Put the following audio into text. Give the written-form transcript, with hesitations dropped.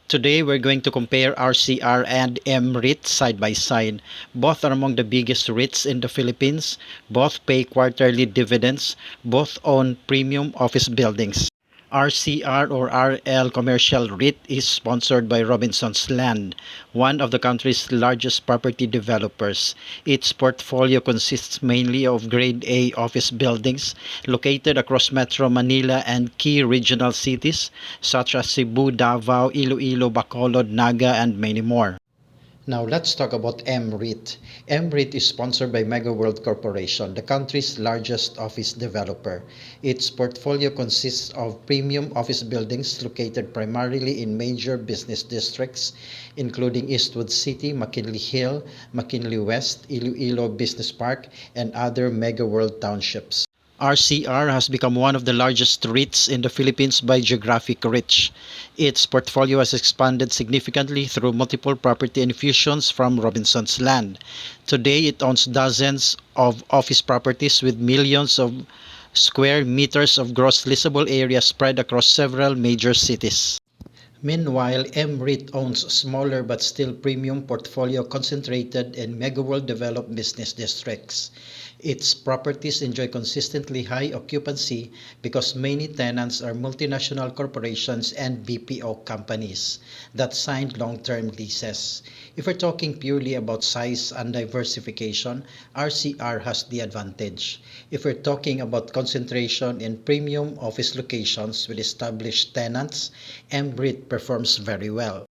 Today, we're going to compare RCR and M-REIT side by side. Both are among the biggest REITs in the Philippines. Both pay quarterly dividends. Both own premium office buildings. RCR or RL Commercial REIT is sponsored by Robinsons Land, one of the country's largest property developers. Its portfolio consists mainly of Grade A office buildings located across Metro Manila and key regional cities such as Cebu, Davao, Iloilo, Bacolod, Naga, and many more. Now let's talk about M-REIT. M-REIT is sponsored by Mega World Corporation, the country's largest office developer. Its portfolio consists of premium office buildings located primarily in major business districts, including Eastwood City, McKinley Hill, McKinley West, Iloilo Business Park, and other Mega World townships. RCR has become one of the largest REITs in the Philippines by geographic reach. Its portfolio has expanded significantly through multiple property infusions from Robinsons Land. Today, it owns dozens of office properties with millions of square meters of gross leasable area spread across several major cities. Meanwhile, M-REIT owns a smaller but still premium portfolio concentrated in mega-world developed business districts. Its properties enjoy consistently high occupancy because many tenants are multinational corporations and BPO companies that signed long-term leases. If we're talking purely about size and diversification, RCR has the advantage. If we're talking about concentration in premium office locations with established tenants, M-REIT performs very well.